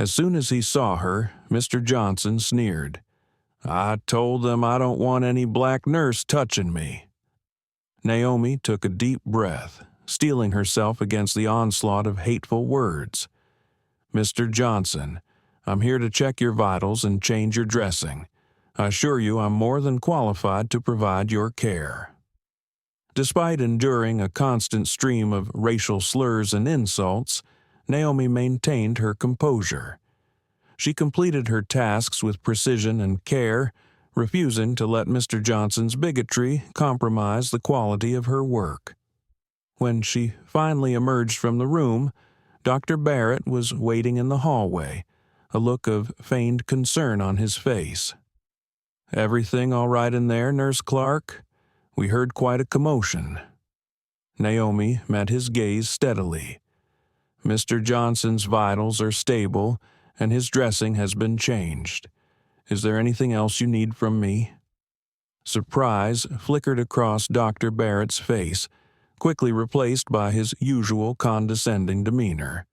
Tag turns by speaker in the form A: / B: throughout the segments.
A: As soon as he saw her, Mr. Johnson sneered. "I told them I don't want any black nurse touching me." Naomi took a deep breath, steeling herself against the onslaught of hateful words. "Mr. Johnson, I'm here to check your vitals and change your dressing. I assure you I'm more than qualified to provide your care." Despite enduring a constant stream of racial slurs and insults, Naomi maintained her composure. She completed her tasks with precision and care, refusing to let Mr. Johnson's bigotry compromise the quality of her work. When she finally emerged from the room, Dr. Barrett was waiting in the hallway, a look of feigned concern on his face. "Everything all right in there, Nurse Clark? We heard quite a commotion." Naomi met his gaze steadily. "Mr. Johnson's vitals are stable, and his dressing has been changed. Is there anything else you need from me?" Surprise flickered across Dr. Barrett's face, quickly replaced by his usual condescending demeanor.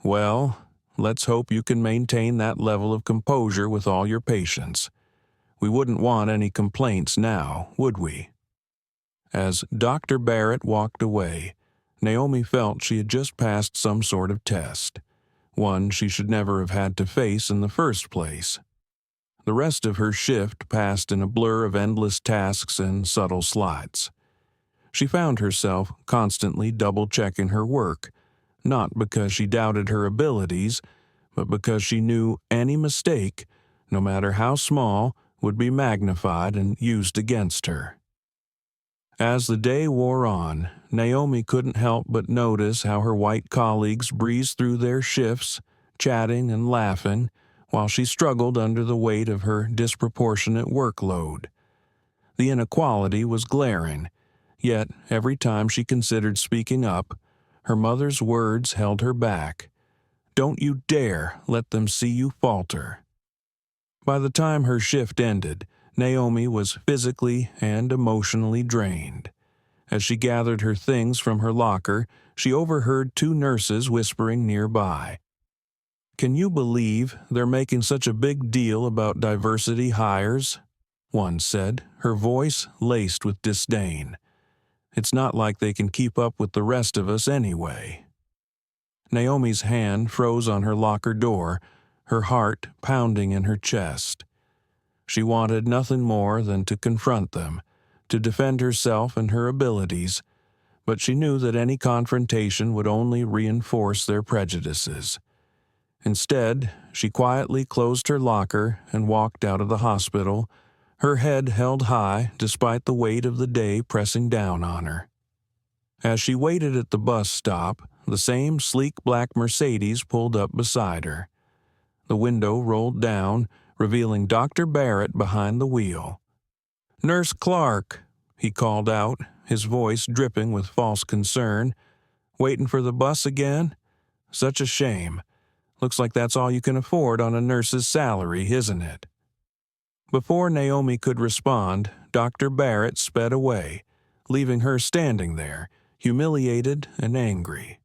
A: "Well, let's hope you can maintain that level of composure with all your patients. We wouldn't want any complaints now, would we?" As Dr. Barrett walked away, Naomi felt she had just passed some sort of test, one she should never have had to face in the first place. The rest of her shift passed in a blur of endless tasks and subtle slights. She found herself constantly double-checking her work, not because she doubted her abilities, but because she knew any mistake, no matter how small, would be magnified and used against her. As the day wore on, Naomi couldn't help but notice how her white colleagues breezed through their shifts, chatting and laughing, while she struggled under the weight of her disproportionate workload. The inequality was glaring, yet every time she considered speaking up, her mother's words held her back. "Don't you dare let them see you falter." By the time her shift ended, Naomi was physically and emotionally drained. As she gathered her things from her locker, she overheard two nurses whispering nearby. "Can you believe they're making such a big deal about diversity hires?" one said, her voice laced with disdain. "It's not like they can keep up with the rest of us anyway." Naomi's hand froze on her locker door, her heart pounding in her chest. She wanted nothing more than to confront them, to defend herself and her abilities, but she knew that any confrontation would only reinforce their prejudices. Instead, she quietly closed her locker and walked out of the hospital, her head held high despite the weight of the day pressing down on her. As she waited at the bus stop, the same sleek black Mercedes pulled up beside her. The window rolled down, revealing Dr. Barrett behind the wheel. "Nurse Clark," he called out, his voice dripping with false concern. "Waiting for the bus again? Such a shame. Looks like that's all you can afford on a nurse's salary, isn't it?" Before Naomi could respond, Dr. Barrett sped away, leaving her standing there, humiliated and angry.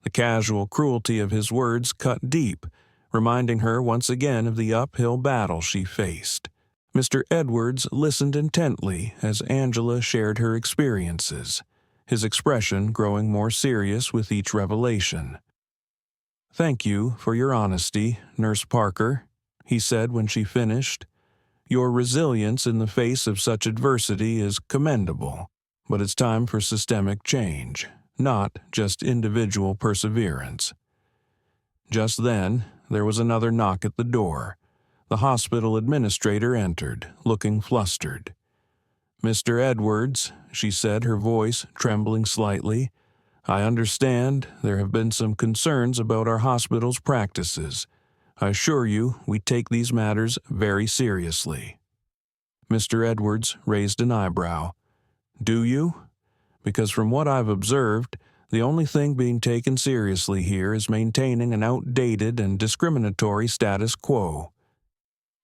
A: The casual cruelty of his words cut deep, reminding her once again of the uphill battle she faced. Mr. Edwards listened intently as Angela shared her experiences, his expression growing more serious with each revelation. "Thank you for your honesty, Nurse Parker," he said when she finished. "Your resilience in the face of such adversity is commendable, but it's time for systemic change, not just individual perseverance." Just then, there was another knock at the door. The hospital administrator entered, looking flustered. "Mr. Edwards," she said, her voice trembling slightly, "I understand there have been some concerns about our hospital's practices. I assure you we take these matters very seriously." Mr. Edwards raised an eyebrow. "Do you? Because from what I've observed, the only thing being taken seriously here is maintaining an outdated and discriminatory status quo."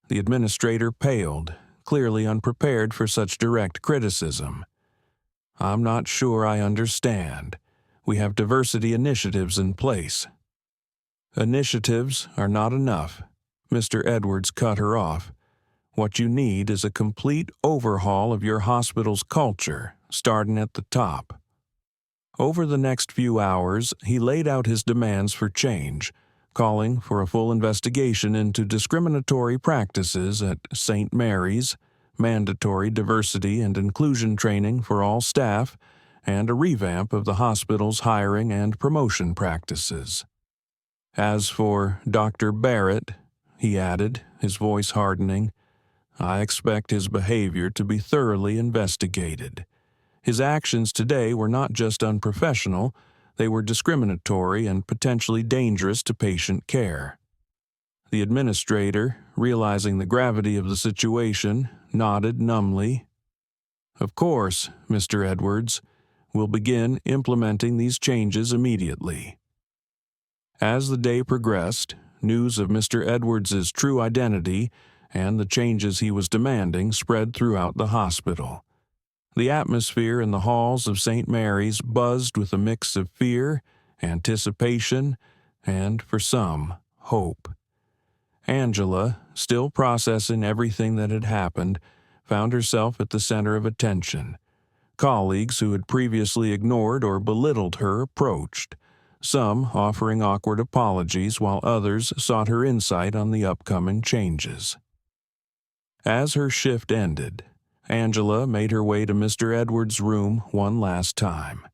A: The administrator paled, clearly unprepared for such direct criticism. "I'm not sure I understand. We have diversity initiatives in place." "Initiatives are not enough," Mr. Edwards cut her off. "What you need is a complete overhaul of your hospital's culture, starting at the top." Over the next few hours, he laid out his demands for change, calling for a full investigation into discriminatory practices at St. Mary's, mandatory diversity and inclusion training for all staff, and a revamp of the hospital's hiring and promotion practices. "As for Dr. Barrett," he added, his voice hardening, "I expect his behavior to be thoroughly investigated. His actions today were not just unprofessional, they were discriminatory and potentially dangerous to patient care." The administrator, realizing the gravity of the situation, nodded numbly. "Of course, Mr. Edwards. We'll begin implementing these changes immediately." As the day progressed, news of Mr. Edwards's true identity and the changes he was demanding spread throughout the hospital. The atmosphere in the halls of St. Mary's buzzed with a mix of fear, anticipation, and, for some, hope. Angela, still processing everything that had happened, found herself at the center of attention. Colleagues who had previously ignored or belittled her approached, some offering awkward apologies while others sought her insight on the upcoming changes. As her shift ended, Angela made her way to Mr. Edwards' room one last time.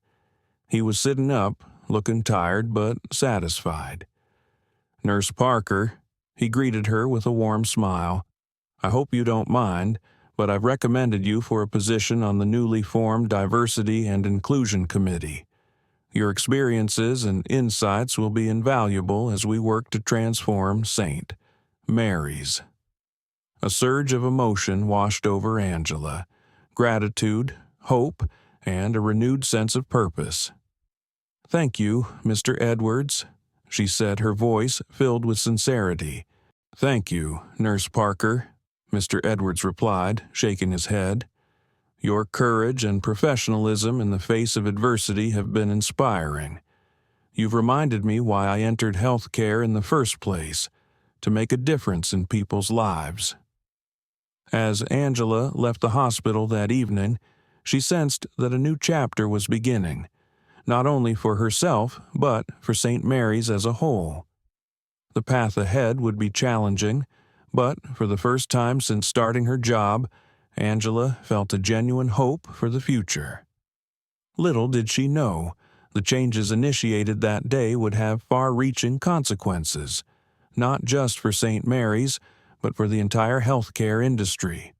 A: He was sitting up, looking tired but satisfied. "Nurse Parker," he greeted her with a warm smile, "I hope you don't mind, but I've recommended you for a position on the newly formed Diversity and Inclusion Committee. Your experiences and insights will be invaluable as we work to transform St. Mary's." A surge of emotion washed over Angela, gratitude, hope, and a renewed sense of purpose. "Thank you, Mr. Edwards," she said, her voice filled with sincerity. "Thank you, Nurse Parker," Mr. Edwards replied, shaking his head. "Your courage and professionalism in the face of adversity have been inspiring. You've reminded me why I entered healthcare in the first place, to make a difference in people's lives." As Angela left the hospital that evening, she sensed that a new chapter was beginning, not only for herself, but for St. Mary's as a whole. The path ahead would be challenging, but for the first time since starting her job, Angela felt a genuine hope for the future. Little did she know, the changes initiated that day would have far-reaching consequences, not just for St. Mary's, but for the entire healthcare industry.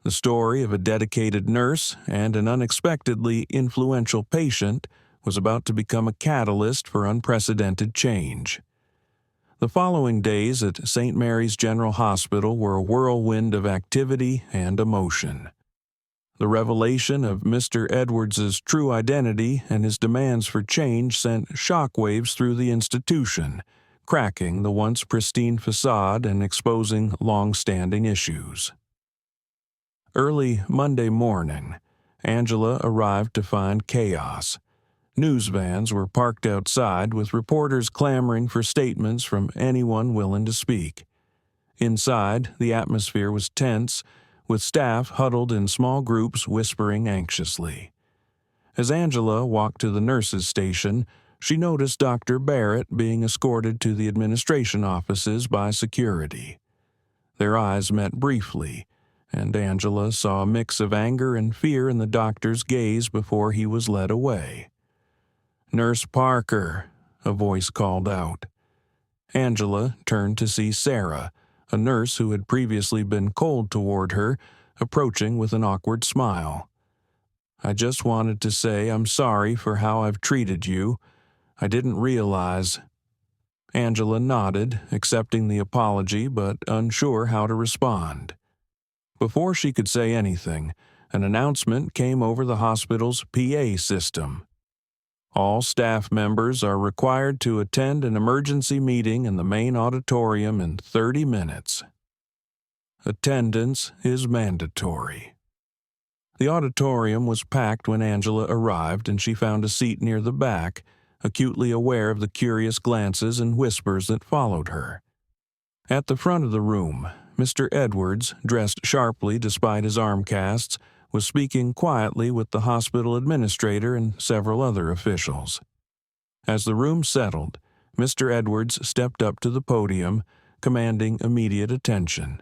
A: The story of a dedicated nurse and an unexpectedly influential patient was about to become a catalyst for unprecedented change. The following days at St. Mary's General Hospital were a whirlwind of activity and emotion. The revelation of Mr. Edwards's true identity and his demands for change sent shockwaves through the institution, cracking the once pristine facade and exposing long-standing issues. Early Monday morning, Angela arrived to find chaos. News vans were parked outside with reporters clamoring for statements from anyone willing to speak. Inside, the atmosphere was tense, with staff huddled in small groups whispering anxiously. As Angela walked to the nurses' station, she noticed Dr. Barrett being escorted to the administration offices by security. Their eyes met briefly, and Angela saw a mix of anger and fear in the doctor's gaze before he was led away. "Nurse Parker," a voice called out. Angela turned to see Sarah, a nurse who had previously been cold toward her, approaching with an awkward smile. "I just wanted to say I'm sorry for how I've treated you. I didn't realize." Angela nodded, accepting the apology but unsure how to respond. Before she could say anything, an announcement came over the hospital's PA system. "All staff members are required to attend an emergency meeting in the main auditorium in 30 minutes. Attendance is mandatory." The auditorium was packed when Angela arrived, and she found a seat near the back, acutely aware of the curious glances and whispers that followed her. At the front of the room, Mr. Edwards, dressed sharply despite his arm casts, was speaking quietly with the hospital administrator and several other officials. As the room settled, Mr. Edwards stepped up to the podium, commanding immediate attention.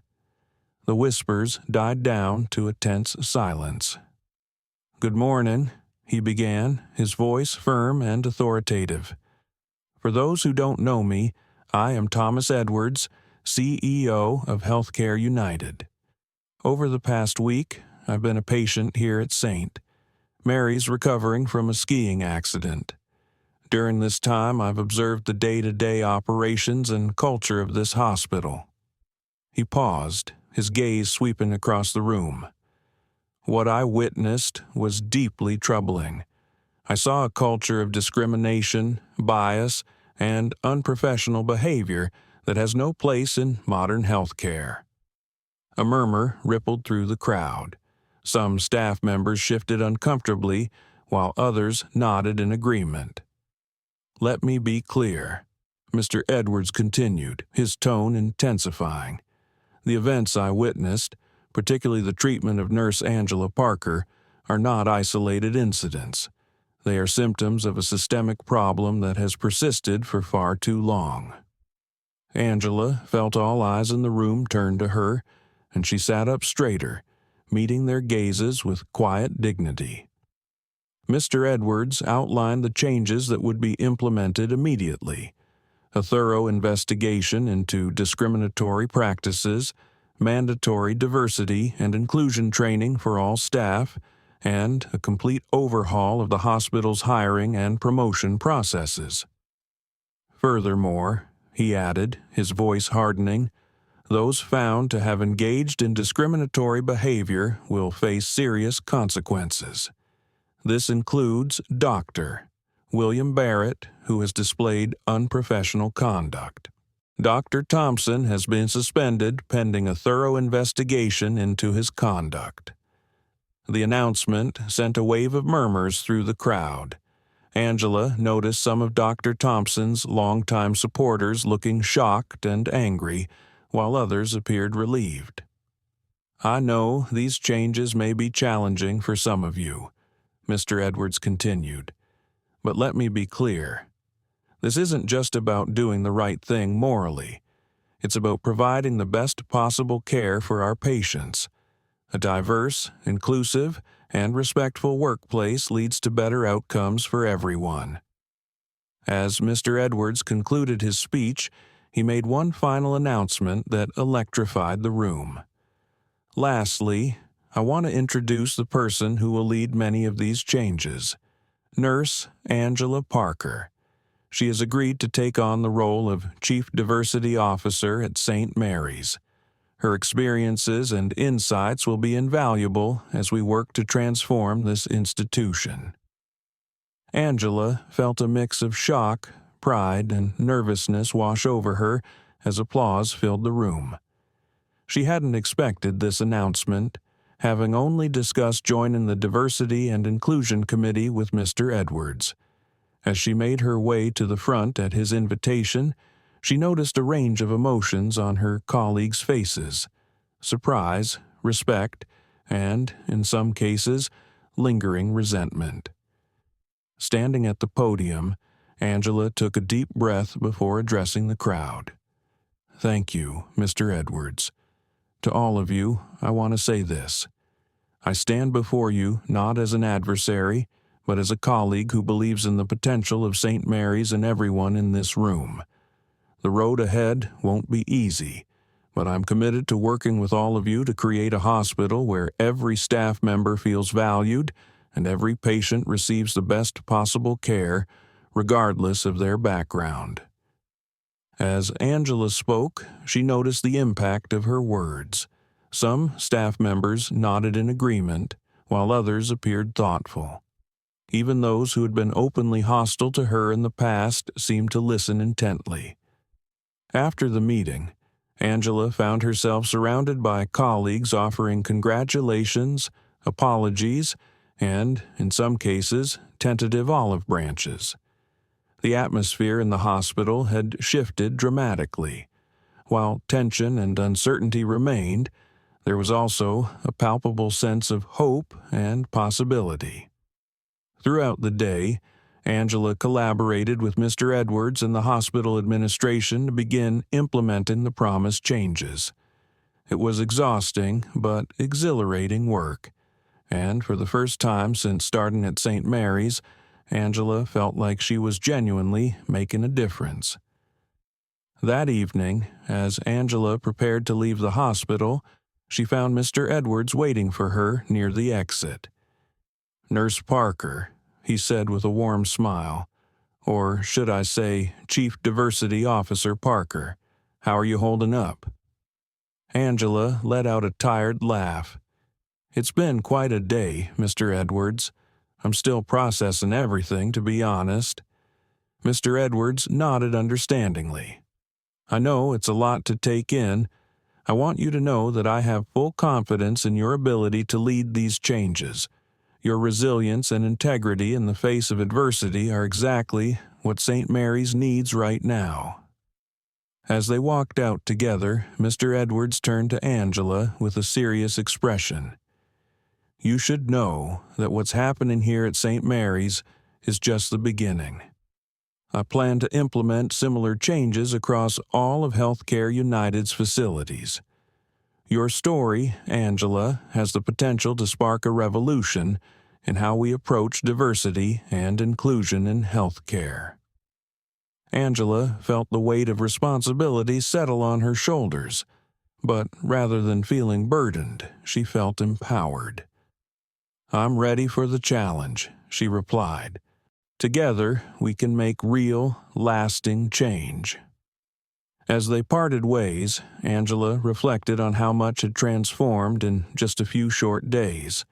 A: The whispers died down to a tense silence. "Good morning," he began, his voice firm and authoritative. "For those who don't know me, I am Thomas Edwards, CEO of Healthcare United. Over the past week, I've been a patient here at St. Mary's recovering from a skiing accident. During this time, I've observed the day-to-day operations and culture of this hospital." He paused, his gaze sweeping across the room. "What I witnessed was deeply troubling. I saw a culture of discrimination, bias, and unprofessional behavior that has no place in modern healthcare." A murmur rippled through the crowd. Some staff members shifted uncomfortably, while others nodded in agreement. "Let me be clear," Mr. Edwards continued, his tone intensifying. "The events I witnessed, particularly the treatment of Nurse Angela Parker, are not isolated incidents. They are symptoms of a systemic problem that has persisted for far too long." Angela felt all eyes in the room turn to her, and she sat up straighter, meeting their gazes with quiet dignity. Mr. Edwards outlined the changes that would be implemented immediately: a thorough investigation into discriminatory practices, mandatory diversity and inclusion training for all staff, and a complete overhaul of the hospital's hiring and promotion processes. "Furthermore," he added, his voice hardening, "those found to have engaged in discriminatory behavior will face serious consequences. This includes Dr. William Barrett, who has displayed unprofessional conduct. Dr. Thompson has been suspended pending a thorough investigation into his conduct." The announcement sent a wave of murmurs through the crowd. Angela noticed some of Dr. Thompson's longtime supporters looking shocked and angry, while others appeared relieved. "I know these changes may be challenging for some of you," Mr. Edwards continued, "but let me be clear. This isn't just about doing the right thing morally. It's about providing the best possible care for our patients. A diverse, inclusive, and respectful workplace leads to better outcomes for everyone." As Mr. Edwards concluded his speech, he made one final announcement that electrified the room. "Lastly, I want to introduce the person who will lead many of these changes: Nurse Angela Parker. She has agreed to take on the role of Chief Diversity Officer at St. Mary's. Her experiences and insights will be invaluable as we work to transform this institution." Angela felt a mix of shock, pride, and nervousness wash over her as applause filled the room. She hadn't expected this announcement, having only discussed joining the Diversity and Inclusion Committee with Mr. Edwards. As she made her way to the front at his invitation, she noticed a range of emotions on her colleagues' faces: surprise, respect, and, in some cases, lingering resentment. Standing at the podium, Angela took a deep breath before addressing the crowd. "Thank you, Mr. Edwards. To all of you, I want to say this. I stand before you not as an adversary, but as a colleague who believes in the potential of St. Mary's and everyone in this room. The road ahead won't be easy, but I'm committed to working with all of you to create a hospital where every staff member feels valued and every patient receives the best possible care, regardless of their background." As Angela spoke, she noticed the impact of her words. Some staff members nodded in agreement, while others appeared thoughtful. Even those who had been openly hostile to her in the past seemed to listen intently. After the meeting, Angela found herself surrounded by colleagues offering congratulations, apologies, and, in some cases, tentative olive branches. The atmosphere in the hospital had shifted dramatically. While tension and uncertainty remained, there was also a palpable sense of hope and possibility. Throughout the day, Angela collaborated with Mr. Edwards and the hospital administration to begin implementing the promised changes. It was exhausting but exhilarating work, and for the first time since starting at St. Mary's, Angela felt like she was genuinely making a difference. That evening, as Angela prepared to leave the hospital, she found Mr. Edwards waiting for her near the exit. "Nurse Parker," he said with a warm smile. "Or should I say, Chief Diversity Officer Parker. How are you holding up?" Angela let out a tired laugh. "It's been quite a day, Mr. Edwards. I'm still processing everything, to be honest." Mr. Edwards nodded understandingly. "I know it's a lot to take in. I want you to know that I have full confidence in your ability to lead these changes. Your resilience and integrity in the face of adversity are exactly what St. Mary's needs right now." As they walked out together, Mr. Edwards turned to Angela with a serious expression. "You should know that what's happening here at St. Mary's is just the beginning. I plan to implement similar changes across all of Healthcare United's facilities. Your story, Angela, has the potential to spark a revolution in how we approach diversity and inclusion in healthcare." Angela felt the weight of responsibility settle on her shoulders, but rather than feeling burdened, she felt empowered. "I'm ready for the challenge," she replied. "Together, we can make real, lasting change." As they parted ways, Angela reflected on how much had transformed in just a few short days.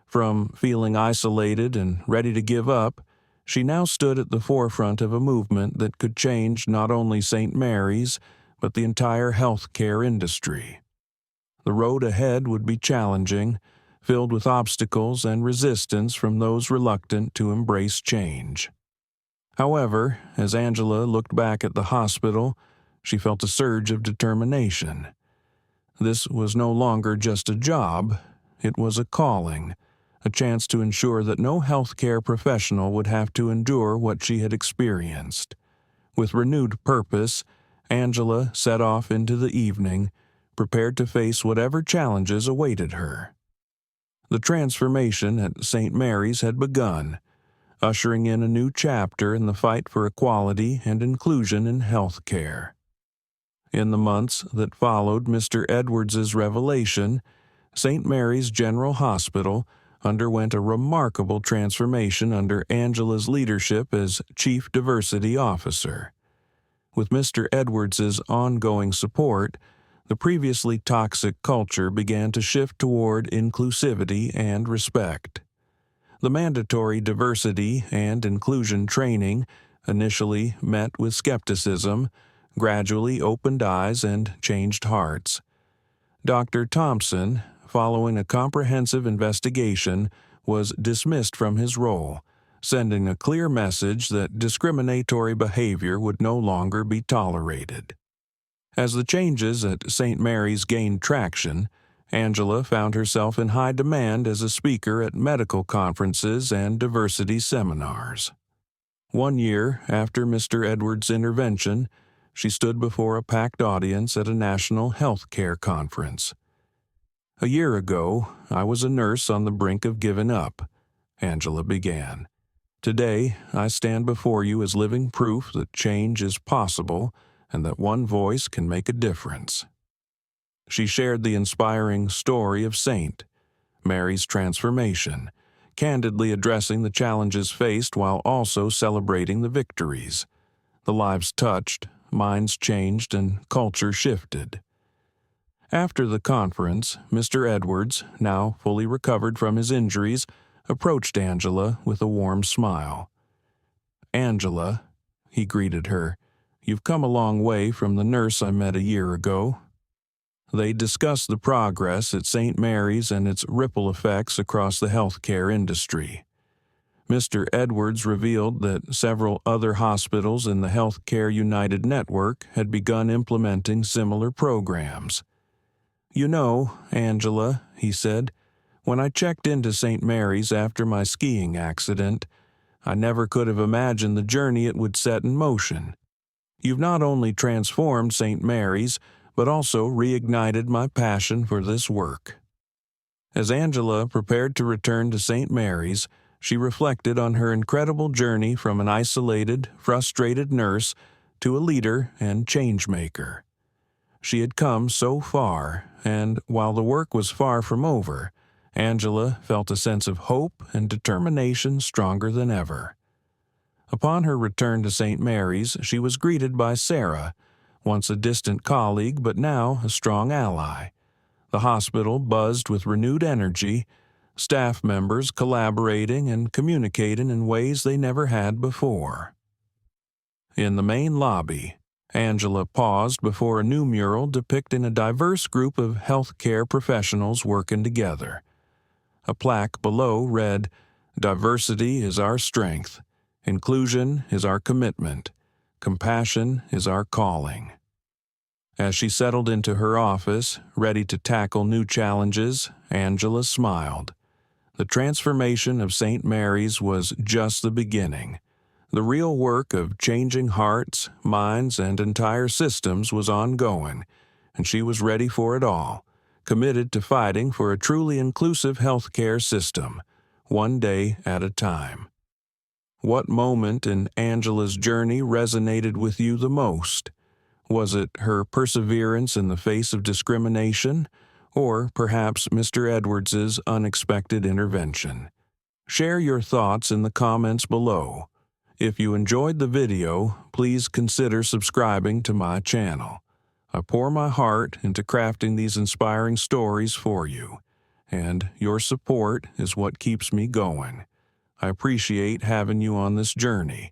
A: From feeling isolated and ready to give up, she now stood at the forefront of a movement that could change not only St. Mary's, but the entire healthcare industry. The road ahead would be challenging, filled with obstacles and resistance from those reluctant to embrace change. However, as Angela looked back at the hospital, she felt a surge of determination. This was no longer just a job, it was a calling, a chance to ensure that no healthcare professional would have to endure what she had experienced. With renewed purpose, Angela set off into the evening, prepared to face whatever challenges awaited her. The transformation at St. Mary's had begun, ushering in a new chapter in the fight for equality and inclusion in healthcare. In the months that followed Mr. Edwards's revelation, St. Mary's General Hospital underwent a remarkable transformation under Angela's leadership as Chief Diversity Officer. With Mr. Edwards's ongoing support, the previously toxic culture began to shift toward inclusivity and respect. The mandatory diversity and inclusion training, initially met with skepticism, gradually opened eyes and changed hearts. Dr. Thompson, following a comprehensive investigation, was dismissed from his role, sending a clear message that discriminatory behavior would no longer be tolerated. As the changes at St. Mary's gained traction, Angela found herself in high demand as a speaker at medical conferences and diversity seminars. 1 year after Mr. Edwards' intervention, she stood before a packed audience at a national health care conference. "A year ago, I was a nurse on the brink of giving up," Angela began. "Today, I stand before you as living proof that change is possible and that one voice can make a difference." She shared the inspiring story of St. Mary's transformation, candidly addressing the challenges faced while also celebrating the victories. The lives touched, minds changed, and culture shifted. After the conference, Mr. Edwards, now fully recovered from his injuries, approached Angela with a warm smile. "Angela," he greeted her, "you've come a long way from the nurse I met a year ago." They discussed the progress at St. Mary's and its ripple effects across the healthcare industry. Mr. Edwards revealed that several other hospitals in the Healthcare United network had begun implementing similar programs. "You know, Angela," he said, "when I checked into St. Mary's after my skiing accident, I never could have imagined the journey it would set in motion. You've not only transformed St. Mary's, but also reignited my passion for this work." As Angela prepared to return to St. Mary's, she reflected on her incredible journey from an isolated, frustrated nurse to a leader and change-maker. She had come so far, and while the work was far from over, Angela felt a sense of hope and determination stronger than ever. Upon her return to St. Mary's, she was greeted by Sarah, once a distant colleague but now a strong ally. The hospital buzzed with renewed energy, staff members collaborating and communicating in ways they never had before. In the main lobby, Angela paused before a new mural depicting a diverse group of healthcare professionals working together. A plaque below read, "Diversity is our strength. Inclusion is our commitment. Compassion is our calling." As she settled into her office, ready to tackle new challenges, Angela smiled. The transformation of St. Mary's was just the beginning. The real work of changing hearts, minds, and entire systems was ongoing, and she was ready for it all, committed to fighting for a truly inclusive healthcare system, one day at a time. What moment in Angela's journey resonated with you the most? Was it her perseverance in the face of discrimination, or perhaps Mr. Edwards's unexpected intervention? Share your thoughts in the comments below. If you enjoyed the video, please consider subscribing to my channel. I pour my heart into crafting these inspiring stories for you, and your support is what keeps me going. I appreciate having you on this journey,